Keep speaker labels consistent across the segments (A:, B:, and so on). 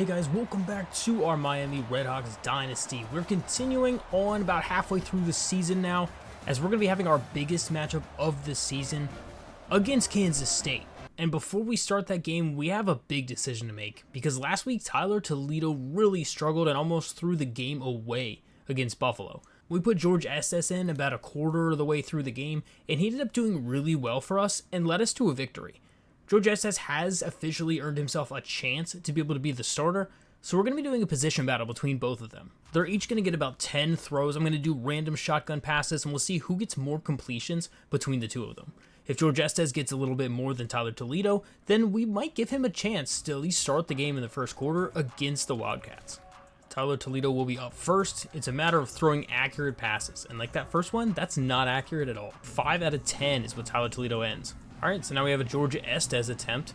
A: Hey guys, welcome back to our Miami Redhawks Dynasty. We're continuing on about halfway through the season now, as we're going to be having our biggest matchup of the season against Kansas State. And before we start that game, we have a big decision to make, because last week Tyler Toledo really struggled and almost threw the game away against Buffalo. We put George Estes in about a quarter of the way through the game, and he ended up doing really well for us and led us to a victory. George Estes has officially earned himself a chance to be able to be the starter, so we're going to be doing a position battle between both of them. They're each going to get about 10 throws. I'm going to do random shotgun passes, and we'll see who gets more completions between the two of them. If George Estes gets a little bit more than Tyler Toledo, then we might give him a chance to at least start the game in the first quarter against the Wildcats. Tyler Toledo will be up first. It's a matter of throwing accurate passes, and like that first one, that's not accurate at all. 5 out of 10 is what Tyler Toledo ends. Alright, so now we have a George Estes attempt.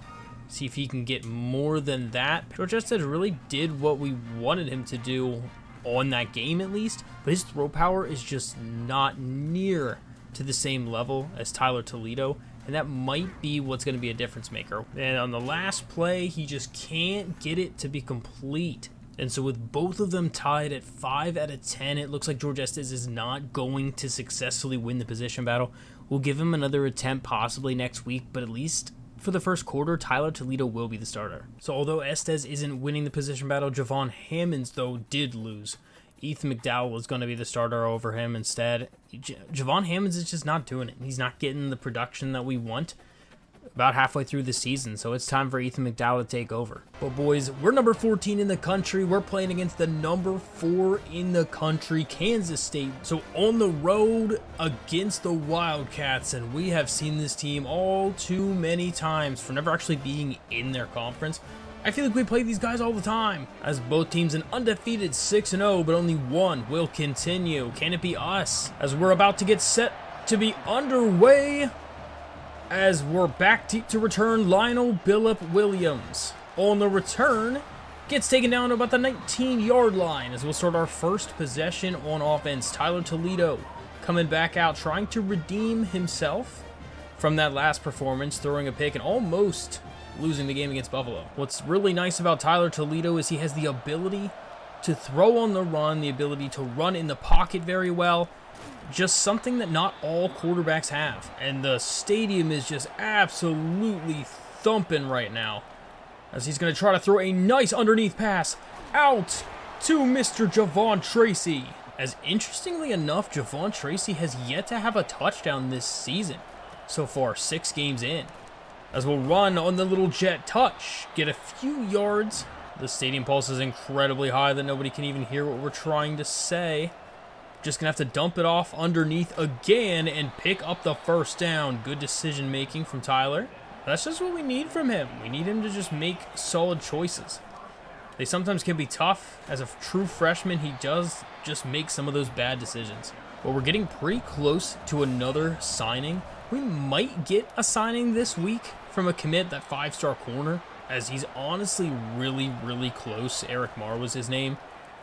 A: See if he can get more than that. George Estes really did what we wanted him to do on that game at least, but his throw power is just not near to the same level as Tyler Toledo, and that might be what's going to be a difference maker. And on the last play, he just can't get it to be complete. And so with both of them tied at 5 out of 10, it looks like George Estes is not going to successfully win the position battle. We'll give him another attempt possibly next week, but at least for the first quarter, Tyler Toledo will be the starter. So although Estes isn't winning the position battle, Javon Hammonds, though, did lose. Ethan McDowell was going to be the starter over him instead. Javon Hammonds is just not doing it. He's not getting the production that we want about halfway through the season, so it's time for Ethan McDowell to take over. But boys, we're number 14 in the country. We're playing against the number 4 in the country, Kansas State. So on the road against the Wildcats, and we have seen this team all too many times for never actually being in their conference. I feel like we play these guys all the time, as both teams an undefeated 6-0, but only one will continue. Can it be us? As we're about to get set to be underway, as we're back to return Lionel Billip Williams. On the return, gets taken down to about the 19-yard line as we'll start our first possession on offense. Tyler Toledo coming back out, trying to redeem himself from that last performance, throwing a pick and almost losing the game against Buffalo. What's really nice about Tyler Toledo is he has the ability to throw on the run, the ability to run in the pocket very well. Just something that not all quarterbacks have. And the stadium is just absolutely thumping right now, as he's going to try to throw a nice underneath pass out to Mr. Javon Tracy. As interestingly enough, Javon Tracy has yet to have a touchdown this season. So far, 6 games in. As we'll run on the little jet touch, get a few yards. The stadium pulse is incredibly high that nobody can even hear what we're trying to say. Just gonna have to dump it off underneath again and pick up the first down. Good decision making from Tyler. That's just what we need from him. We need him to just make solid choices. They sometimes can be tough. As a true freshman, he does just make some of those bad decisions. But we're getting pretty close to another signing. We might get a signing this week from a commit, that 5-star corner, as he's honestly really, really close. Eric Marr was his name,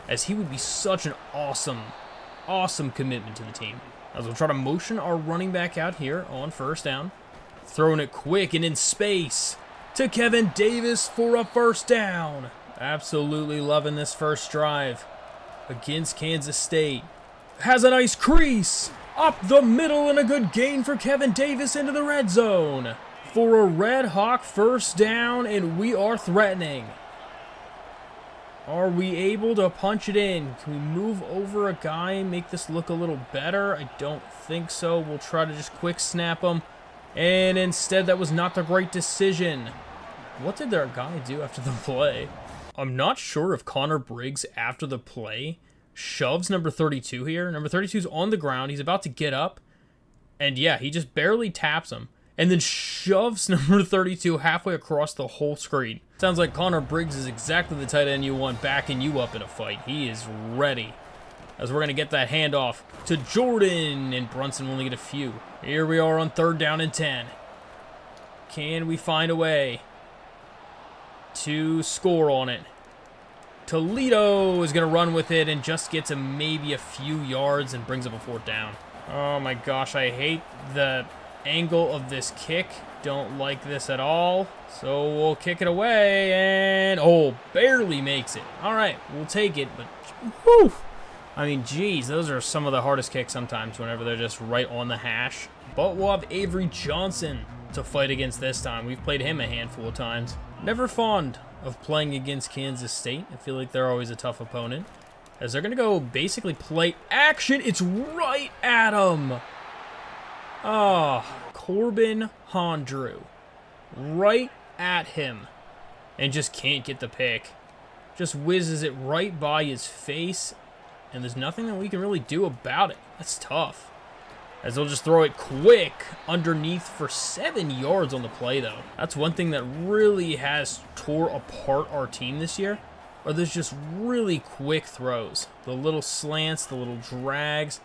A: as he would be such an awesome commitment to the team. As we'll try to motion our running back out here on first down. Throwing it quick and in space to Kevin Davis for a first down. Absolutely loving this first drive against Kansas State. Has a nice crease up the middle and a good gain for Kevin Davis into the red zone for a Red Hawk first down, and we are threatening. Are we able to punch it in? Can we move over a guy and make this look a little better? I don't think so. We'll try to just quick snap him. And instead, that was not the right decision. What did their guy do after the play? I'm not sure if Connor Briggs, after the play, shoves number 32 here. Number 32 is on the ground. He's about to get up. And yeah, he just barely taps him, and then shoves number 32 halfway across the whole screen. Sounds like Connor Briggs is exactly the tight end you want backing you up in a fight. He is ready. As we're going to get that handoff to Jordan, and Brunson will only get a few. Here we are on 3rd down and 10. Can we find a way to score on it? Toledo is going to run with it and just gets him maybe a few yards and brings up a 4th down. Oh my gosh, I hate the angle of this kick. Don't like this at all. So we'll kick it away, and oh, barely makes it. All right, we'll take it, but whew. I mean, geez, those are some of the hardest kicks sometimes whenever they're just right on the hash. But we'll have Avery Johnson to fight against this time. We've played him a handful of times. Never fond of playing against Kansas State. I feel like they're always a tough opponent, as they're going to go basically play action. It's right at him. Oh, Corbin Hondrew. Right at him. And just can't get the pick. Just whizzes it right by his face. And there's nothing that we can really do about it. That's tough. As they'll just throw it quick underneath for 7 yards on the play, though. That's one thing that really has tore apart our team this year. Are those just really quick throws. The little slants, the little drags,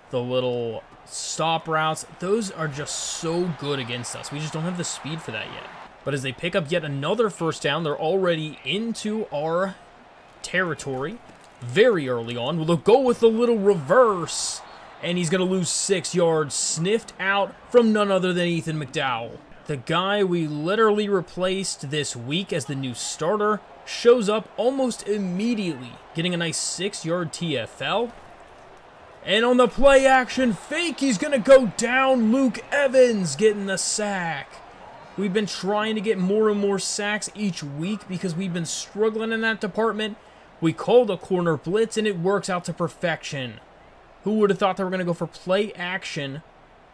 A: the little stop routes. Those are just so good against us. We just don't have the speed for that yet. But as they pick up yet another first down, they're already into our territory. Very early on. Well, they'll go with the little reverse. And he's going to lose 6 yards, sniffed out from none other than Ethan McDowell. The guy we literally replaced this week as the new starter shows up almost immediately, getting a nice 6-yard TFL. And on the play action fake, he's going to go down. Luke Evans getting the sack. We've been trying to get more and more sacks each week because we've been struggling in that department. We called a corner blitz, and it works out to perfection. Who would have thought they were going to go for play action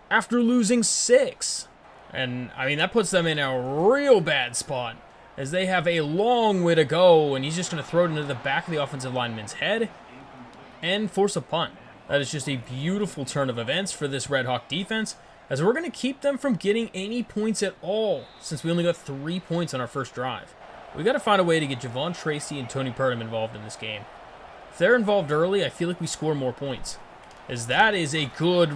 A: after losing 6? And, I mean, that puts them in a real bad spot, as they have a long way to go, and he's just going to throw it into the back of the offensive lineman's head and force a punt. That is just a beautiful turn of events for this Red Hawk defense, as we're going to keep them from getting any points at all, since we only got 3 points on our first drive. We got to find a way to get Javon Tracy and Tony Purdom involved in this game. If they're involved early, I feel like we score more points, as that is a good,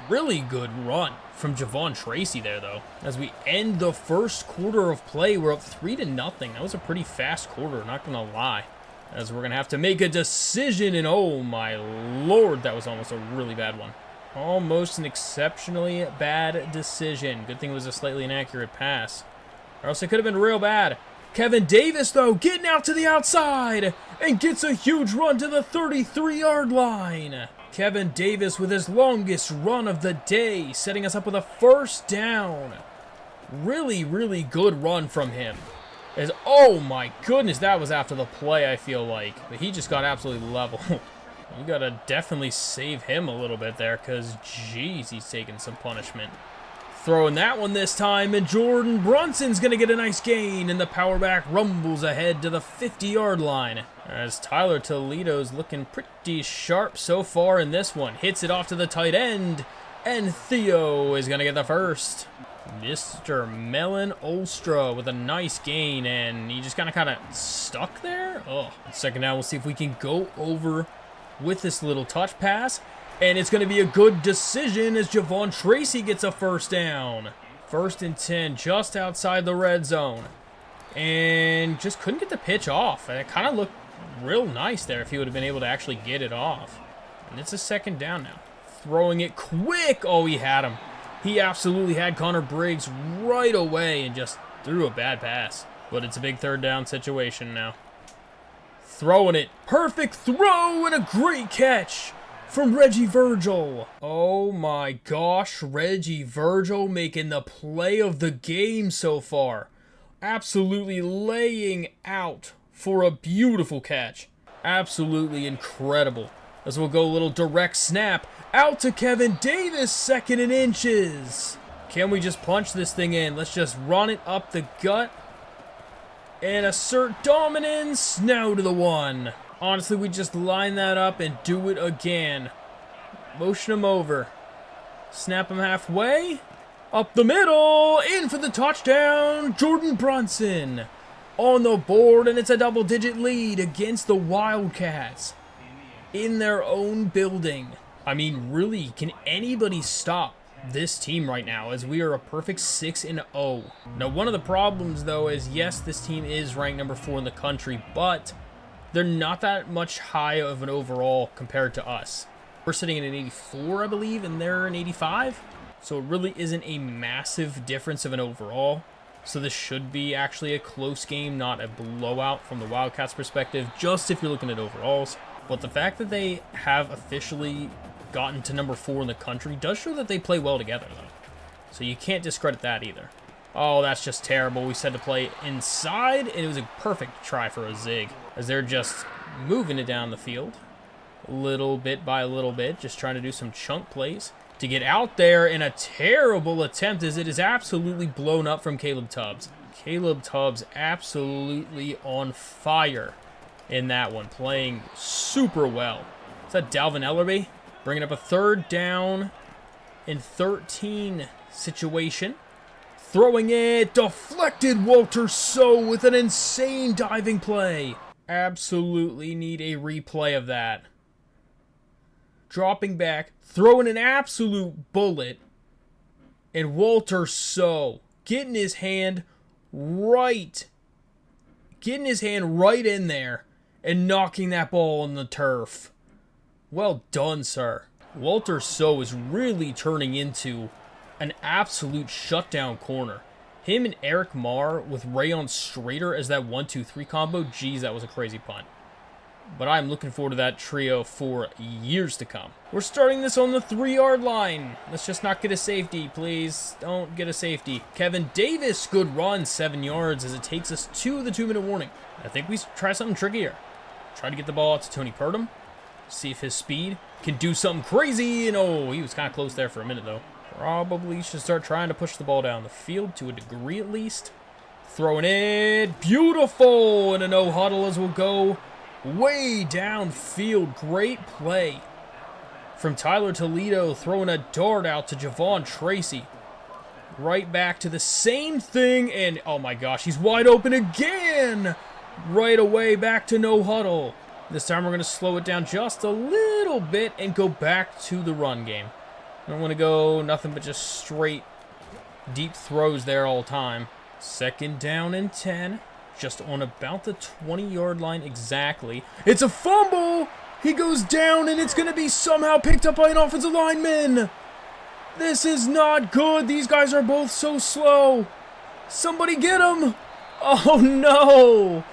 A: really good run from Javon Tracy there, though. As we end the first quarter of play, we're up 3-0. That was a pretty fast quarter, not going to lie. As we're going to have to make a decision, and oh my lord, that was almost a really bad one. Almost an exceptionally bad decision. Good thing it was a slightly inaccurate pass, or else it could have been real bad. Kevin Davis, though, getting out to the outside and gets a huge run to the 33-yard line. Kevin Davis with his longest run of the day, setting us up with a first down. Really, really good run from him. As, oh my goodness, that was after the play, I feel like. But he just got absolutely leveled. We got to definitely save him a little bit there, because, geez, he's taking some punishment. Throwing that one this time, and Jordan Brunson's going to get a nice gain, and the power back rumbles ahead to the 50-yard line. As Tyler Toledo's looking pretty sharp so far in this one. Hits it off to the tight end, and Theo is going to get the first. Mr. Melon Olstra with a nice gain, and he just kind of stuck there. Oh, second down, we'll see if we can go over with this little touch pass. And it's going to be a good decision as Javon Tracy gets a first down. 1st and 10, just outside the red zone. And just couldn't get the pitch off. And it kind of looked real nice there if he would have been able to actually get it off. And it's a second down now. Throwing it quick. Oh, he had him. He absolutely had Connor Briggs right away and just threw a bad pass. But it's a big third down situation now. Throwing it. Perfect throw and a great catch from Reggie Virgil. Oh my gosh, Reggie Virgil making the play of the game so far. Absolutely laying out for a beautiful catch. Absolutely incredible. As we'll go a little direct snap out to Kevin Davis, 2nd and inches. Can we just punch this thing in? Let's just run it up the gut and assert dominance. Now to the 1. Honestly, we just line that up and do it again. Motion him over. Snap him halfway. Up the middle. In for the touchdown. Jordan Brunson on the board, and it's a double-digit lead against the Wildcats in their own building. I mean, really, can anybody stop this team right now, as we are a perfect 6-0. Now, one of the problems, though, is yes, this team is ranked number 4 in the country, but they're not that much high of an overall compared to us. We're sitting at an 84, I believe, and they're an 85. So it really isn't a massive difference of an overall. So this should be actually a close game, not a blowout from the Wildcats' perspective, just if you're looking at overalls. But the fact that they have officially gotten to number 4 in the country does show that they play well together, though. So you can't discredit that either. Oh, that's just terrible. We said to play inside, and it was a perfect try for a zig, as they're just moving it down the field. Little bit by little bit, just trying to do some chunk plays to get out there, in a terrible attempt as it is absolutely blown up from Caleb Tubbs. Caleb Tubbs absolutely on fire in that one, playing super well. Is that Dalvin Ellerby? Bringing up a 3rd down and 13 situation. Throwing it, deflected Walter So with an insane diving play. Absolutely need a replay of that. Dropping back, throwing an absolute bullet, and Walter So getting his hand right in there and knocking that ball on the turf. Well done, sir. Walter So is really turning into an absolute shutdown corner. Him and Eric Marr with Rayon Strader as that 1-2-3 combo. Geez, that was a crazy punt. But I'm looking forward to that trio for years to come. We're starting this on the 3-yard line. Let's just not get a safety, please. Don't get a safety. Kevin Davis, good run, 7 yards as it takes us to the 2-minute warning. I think we try something trickier. Try to get the ball out to Tony Purdom. See if his speed can do something crazy. And oh, he was kind of close there for a minute, though. Probably should start trying to push the ball down the field to a degree at least. Throwing it. Beautiful. And a no huddle as we'll go way downfield. Great play from Tyler Toledo, throwing a dart out to Javon Tracy. Right back to the same thing, and oh my gosh, he's wide open again. Right away back to no huddle. This time we're going to slow it down just a little bit and go back to the run game. I don't want to go nothing but just straight deep throws there all the time. 2nd down and 10. Just on about the 20-yard line exactly. It's a fumble! He goes down, and it's going to be somehow picked up by an offensive lineman. This is not good. These guys are both so slow. Somebody get him. Oh, no.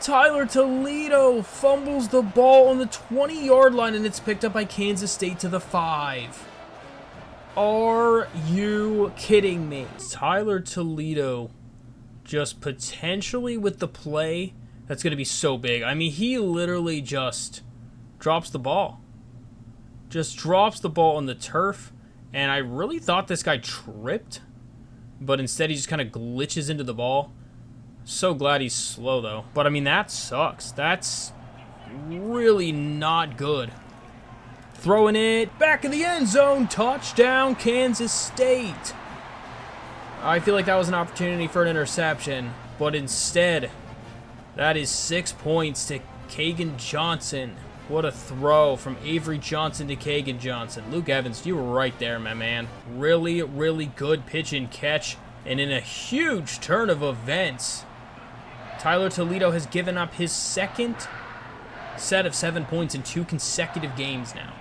A: Tyler Toledo fumbles the ball on the 20-yard line, and it's picked up by Kansas State to the 5. Are you kidding me? Tyler Toledo just potentially with the play that's going to be so big. I mean, he literally just drops the ball. Just drops the ball on the turf. And I really thought this guy tripped, but instead he just kind of glitches into the ball. So glad he's slow, though. But, I mean, that sucks. That's really not good. Throwing it back in the end zone. Touchdown, Kansas State. I feel like that was an opportunity for an interception, but instead, that is 6 points to Kagan Johnson. What a throw from Avery Johnson to Kagan Johnson. Luke Evans, you were right there, my man. Really, really good pitch and catch, and in a huge turn of events, Tyler Toledo has given up his 2nd set of 7 points in 2 consecutive games now.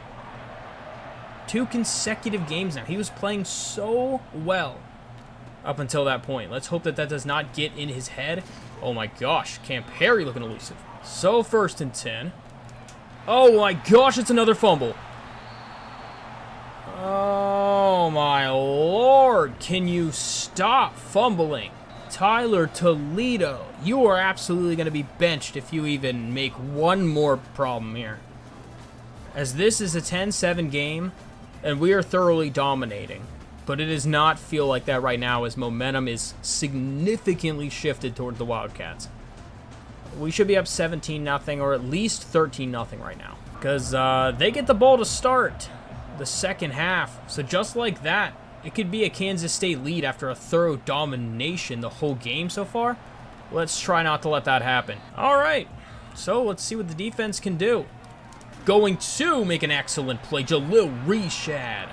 A: 2 consecutive games now. He was playing so well up until that point. Let's hope that that does not get in his head. Oh my gosh, Cam Perry looking elusive. So 1st and 10. Oh my gosh, it's another fumble. Oh my lord, can you stop fumbling? Tyler Toledo, you are absolutely going to be benched if you even make one more problem here. As this is a 10-7 game, and we are thoroughly dominating. But it does not feel like that right now as momentum is significantly shifted toward the Wildcats. We should be up 17-0 or at least 13-0 right now. Because they get the ball to start the second half. So just like that, it could be a Kansas State lead after a thorough domination the whole game so far. Let's try not to let that happen. All right, so let's see what the defense can do. Going to make an excellent play, Jalil Reshad.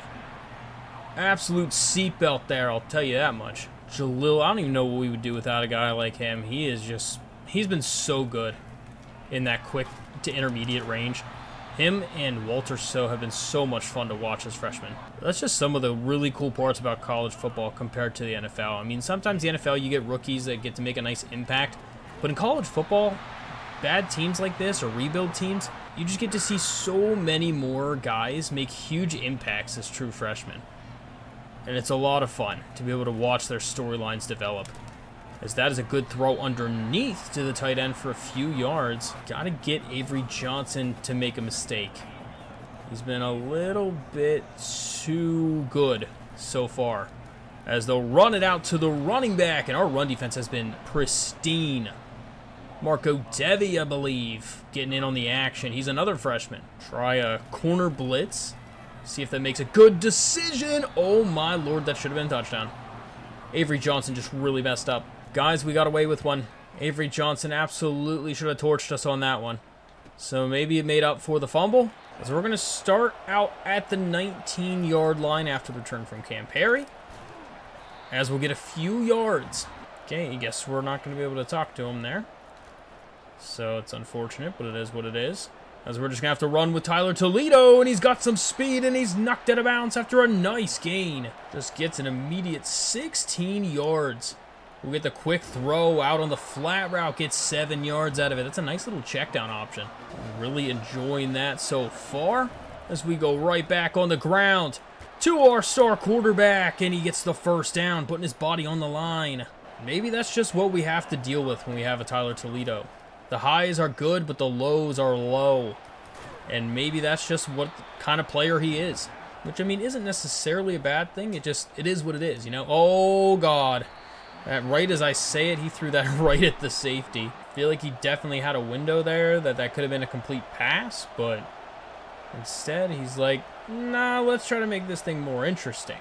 A: Absolute seatbelt there, I'll tell you that much. Jalil, I don't even know what we would do without a guy like him. He's been so good in that quick to intermediate range. Him and Walter So have been so much fun to watch as freshmen. That's just some of the really cool parts about college football compared to the NFL. I mean, sometimes the NFL, you get rookies that get to make a nice impact. But in college football, bad teams like this or rebuild teams, you just get to see so many more guys make huge impacts as true freshmen. And it's a lot of fun to be able to watch their storylines develop. As that is a good throw underneath to the tight end for a few yards. Got to get Avery Johnson to make a mistake. He's been a little bit too good so far. As they'll run it out to the running back, and our run defense has been pristine. Marco Devi, I believe, getting in on the action. He's another freshman. Try a corner blitz. See if that makes a good decision. Oh my lord, that should have been a touchdown. Avery Johnson just really messed up. Guys, we got away with one. Avery Johnson absolutely should have torched us on that one. So maybe it made up for the fumble. So we're going to start out at the 19-yard line after the return from Cam Perry. As we'll get a few yards. Okay, I guess we're not going to be able to talk to him there. So it's unfortunate, but it is what it is. As we're just going to have to run with Tyler Toledo, and he's got some speed, and he's knocked out of bounds after a nice gain. Just gets an immediate 16 yards. We'll get the quick throw out on the flat route, gets 7 yards out of it. That's a nice little check down option. Really enjoying that so far. As we go right back on the ground to our star quarterback, and he gets the first down, putting his body on the line. Maybe that's just what we have to deal with when we have a Tyler Toledo. The highs are good, but the lows are low. And maybe that's just what kind of player he is. Which, I mean, isn't necessarily a bad thing. It is what it is, you know? Oh, God. Right as I say it, he threw that right at the safety. I feel like he definitely had a window there that could have been a complete pass, but instead he's like, nah, let's try to make this thing more interesting.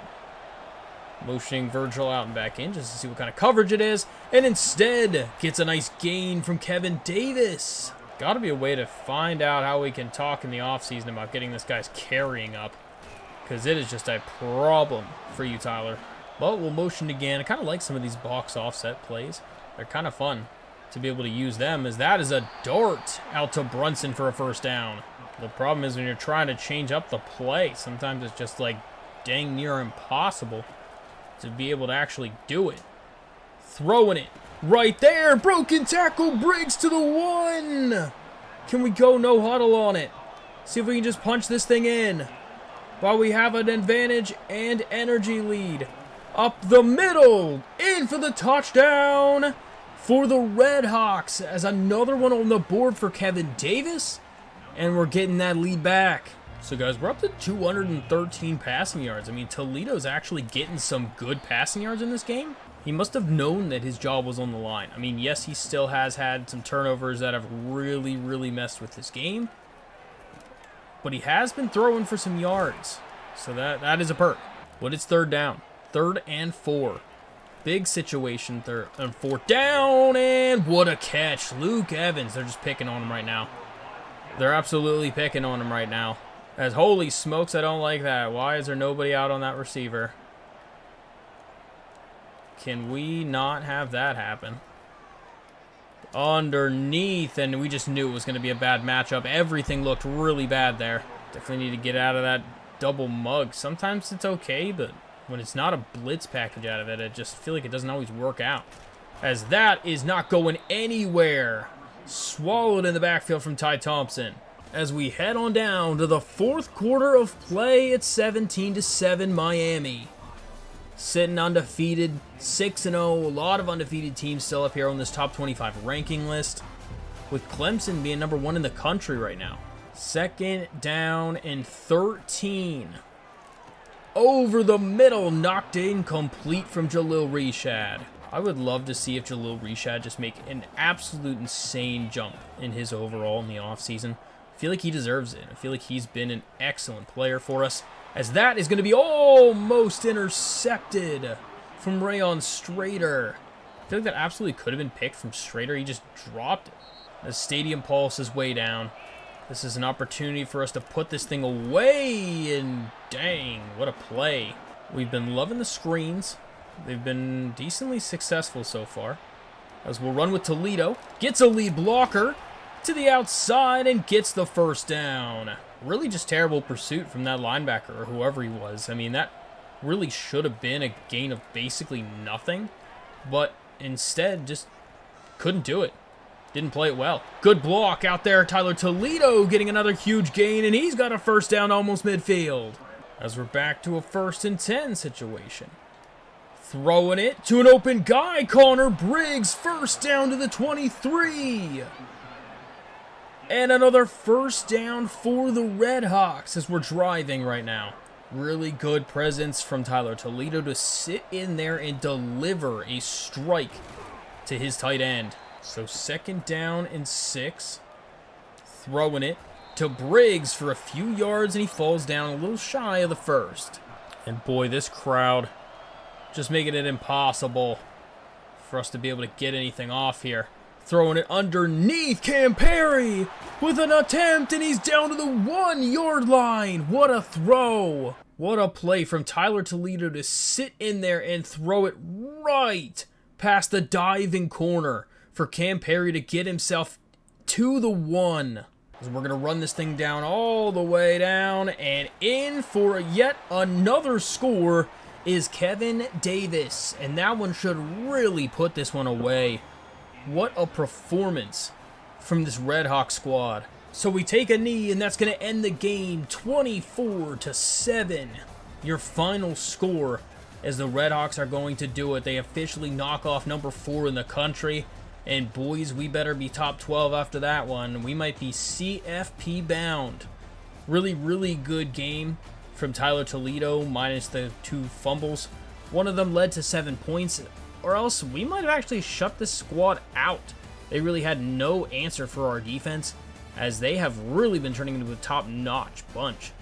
A: Motioning Virgil out and back in just to see what kind of coverage it is, and instead gets a nice gain from Kevin Davis. Got to be a way to find out how we can talk in the offseason about getting this guy's carrying up, because it is just a problem for you, Tyler. But we'll motion again. I kind of like some of these box offset plays. They're kind of fun to be able to use them, as that is a dart out to Brunson for a first down. The problem is when you're trying to change up the play, sometimes it's just like dang near impossible to be able to actually do it. Throwing it right there. Broken tackle. Briggs to the 1. Can we go no huddle on it? See if we can just punch this thing in while we have an advantage and energy lead. Up the middle, in for the touchdown for the Redhawks, as another one on the board for Kevin Davis, and we're getting that lead back. So guys, we're up to 213 passing yards. I mean, Toledo's actually getting some good passing yards in this game. He must have known that his job was on the line. I mean, yes, he still has had some turnovers that have really, really messed with his game, but he has been throwing for some yards, so that is a perk. But it's third down. 3rd and 4. Big situation, 3rd and 4th down, and what a catch. Luke Evans, they're just picking on him right now. They're absolutely picking on him right now. As holy smokes, I don't like that. Why is there nobody out on that receiver? Can we not have that happen? Underneath, and we just knew it was going to be a bad matchup. Everything looked really bad there. Definitely need to get out of that double mug. Sometimes it's okay, but when it's not a blitz package out of it, I just feel like it doesn't always work out. As that is not going anywhere. Swallowed in the backfield from Ty Thompson. As we head on down to the 4th quarter of play at 17-7 Miami. Sitting undefeated, 6-0. A lot of undefeated teams still up here on this top 25 ranking list, with Clemson being number 1 in the country right now. 2nd down and 13. Over the middle, knocked in, complete from Jalil Reshad. I would love to see if Jalil Reshad just make an absolute insane jump in his overall in the offseason. I feel like he deserves it. I feel like he's been an excellent player for us, as that is going to be almost intercepted from Rayon Strader. I feel like that absolutely could have been picked from Strader. He just dropped it. The stadium pulse is way down. This is an opportunity for us to put this thing away, and dang, what a play. We've been loving the screens. They've been decently successful so far. As we'll run with Toledo. Gets a lead blocker. to the outside and gets the first down. Really just terrible pursuit from that linebacker or whoever he was. I mean, that really should have been a gain of basically nothing, but instead just couldn't do it. Didn't play it well. Good block out there. Tyler Toledo getting another huge gain, and he's got a first down almost midfield. As we're back to a 1st and 10 situation. Throwing it to an open guy, Connor Briggs, first down to the 23. And another first down for the Redhawks as we're driving right now. Really good presence from Tyler Toledo to sit in there and deliver a strike to his tight end. So 2nd down and 6. Throwing it to Briggs for a few yards, and he falls down a little shy of the 1st. And boy, this crowd just making it impossible for us to be able to get anything off here. Throwing it underneath Cam Perry with an attempt, and he's down to the 1-yard line. What a throw. What a play from Tyler Toledo to sit in there and throw it right past the diving corner for Cam Perry to get himself to the 1. We're going to run this thing down all the way down, and in for yet another score is Kevin Davis, and that one should really put this one away. What a performance from this Redhawks squad. So we take a knee, and that's going to end the game 24-7. Your final score as the Redhawks are going to do it. They officially knock off number 4 in the country. And boys, we better be top 12 after that one. We might be CFP bound. Really, really good game from Tyler Toledo, minus the 2 fumbles. One of them led to 7 points, or else we might have actually shut this squad out. They really had no answer for our defense, as they have really been turning into a top-notch bunch.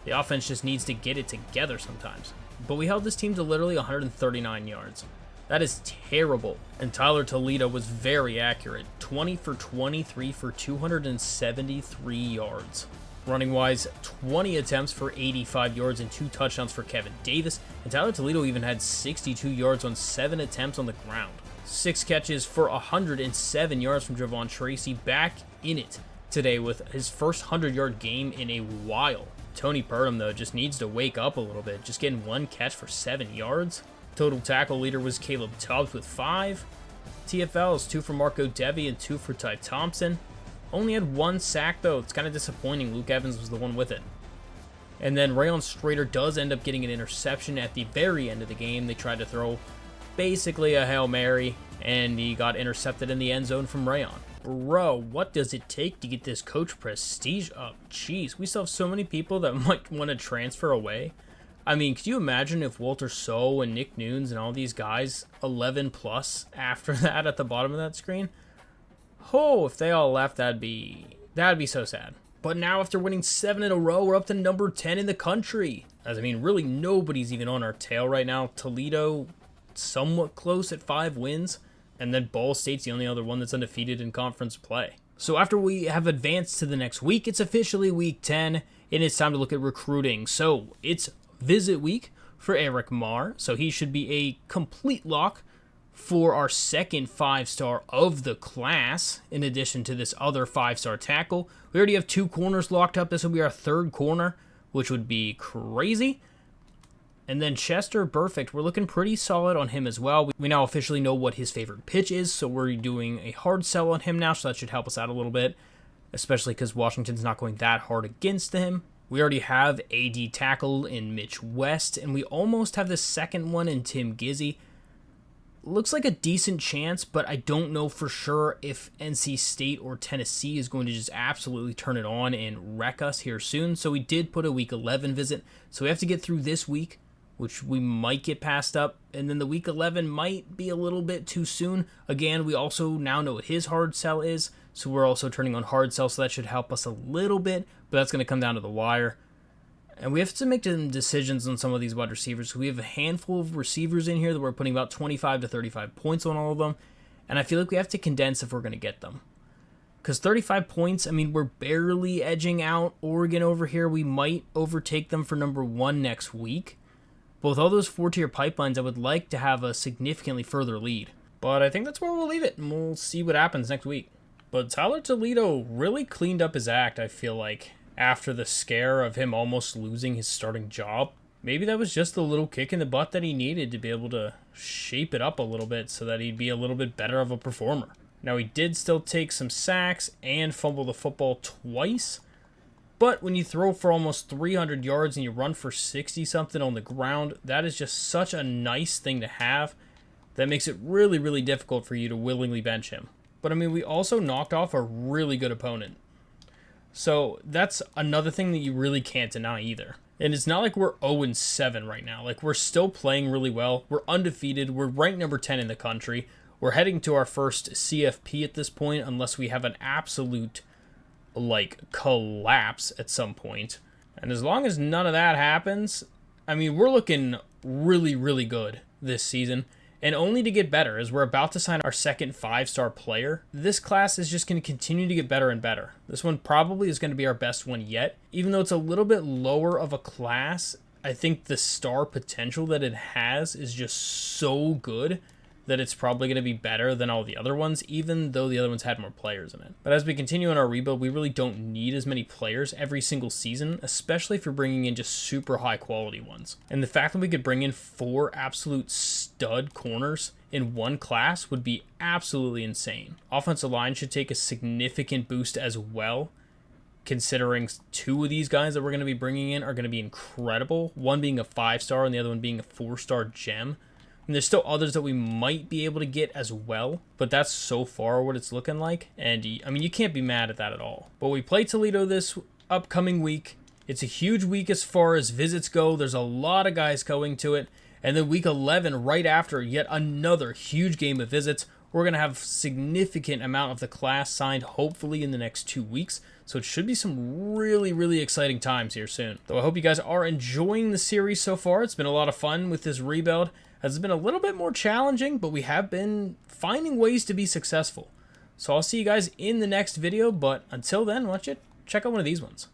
A: The offense just needs to get it together sometimes. But we held this team to literally 139 yards. That is terrible. And Tyler Toledo was very accurate. 20 for 23 for 273 yards. Running-wise, 20 attempts for 85 yards and 2 touchdowns for Kevin Davis. And Tyler Toledo even had 62 yards on 7 attempts on the ground. 6 catches for 107 yards from Javon Tracy, back in it today with his first 100-yard game in a while. Tony Purdom, though, just needs to wake up a little bit. Just getting 1 catch for 7 yards. Total tackle leader was Caleb Tubbs with 5. TFLs, 2 for Marco Devi and 2 for Ty Thompson. Only had 1 sack, though. It's kind of disappointing. Luke Evans was the one with it. And then Rayon Strader does end up getting an interception at the very end of the game. They tried to throw basically a Hail Mary, and he got intercepted in the end zone from Rayon. Bro, what does it take to get this coach prestige up? Jeez, we still have so many people that might want to transfer away. I mean, could you imagine if Walter So and Nick Nunes and all these guys, 11 plus after that at the bottom of that screen? Oh, if they all left, that'd be so sad. But now after winning 7 in a row, we're up to number 10 in the country. As I mean, really nobody's even on our tail right now. Toledo, somewhat close at 5 wins. And then Ball State's the only other one that's undefeated in conference play. So after we have advanced to the next week, it's officially week 10, and it's time to look at recruiting. So it's visit week for Eric Marr, so he should be a complete lock for our second 5-star of the class, in addition to this other 5-star tackle. We already have 2 corners locked up. This will be our 3rd corner, which would be crazy. And then Chester Perfect, we're looking pretty solid on him as well. We now officially know what his favorite pitch is, so we're doing a hard sell on him now, so that should help us out a little bit, especially because Washington's not going that hard against him. We already have AD tackle in Mitch West, and we almost have the second one in Tim Gizzy. Looks like a decent chance, but I don't know for sure if NC State or Tennessee is going to just absolutely turn it on and wreck us here soon. So we did put a week 11 visit, so we have to get through this week, which we might get passed up, and then the week 11 might be a little bit too soon. Again, we also now know what his hard sell is, so we're also turning on hard sell, so that should help us a little bit, but that's going to come down to the wire. And we have to make some decisions on some of these wide receivers. We have a handful of receivers in here that we're putting about 25 to 35 points on all of them, and I feel like we have to condense if we're going to get them. Because 35 points, I mean, we're barely edging out Oregon over here. We might overtake them for number 1 next week. But with all those 4-tier pipelines, I would like to have a significantly further lead. But I think that's where we'll leave it, and we'll see what happens next week. But Tyler Toledo really cleaned up his act, I feel like, after the scare of him almost losing his starting job. Maybe that was just the little kick in the butt that he needed to be able to shape it up a little bit so that he'd be a little bit better of a performer. Now, he did still take some sacks and fumble the football twice, but when you throw for almost 300 yards and you run for 60-something on the ground, that is just such a nice thing to have that makes it really, really difficult for you to willingly bench him. But, I mean, we also knocked off a really good opponent. So that's another thing that you really can't deny either. And it's not like we're 0-7 right now. Like, we're still playing really well. We're undefeated. We're ranked number 10 in the country. We're heading to our first CFP at this point, unless we have an absolute, like, collapse at some point. And as long as none of that happens, I mean, we're looking really, really good this season. And only to get better, as we're about to sign our second 5-star player. This class is just going to continue to get better and better. This one probably is going to be our best one yet. Even though it's a little bit lower of a class, I think the star potential that it has is just so good that it's probably going to be better than all the other ones, even though the other ones had more players in it. But as we continue on our rebuild, we really don't need as many players every single season, especially if you're bringing in just super high quality ones. And the fact that we could bring in 4 absolute stud corners in one class would be absolutely insane. Offensive line should take a significant boost as well, considering 2 of these guys that we're going to be bringing in are going to be incredible. One being a 5-star and the other one being a 4-star gem. And there's still others that we might be able to get as well, but that's so far what it's looking like. And, I mean, you can't be mad at that at all. But we play Toledo this upcoming week. It's a huge week as far as visits go. There's a lot of guys going to it. And then week 11, right after, yet another huge game of visits. We're going to have significant amount of the class signed, hopefully in the next 2 weeks. So it should be some really, really exciting times here soon. Though I hope you guys are enjoying the series so far. It's been a lot of fun with this rebuild. It's been a little bit more challenging, but we have been finding ways to be successful. So I'll see you guys in the next video, but until then, why don't you check out one of these ones.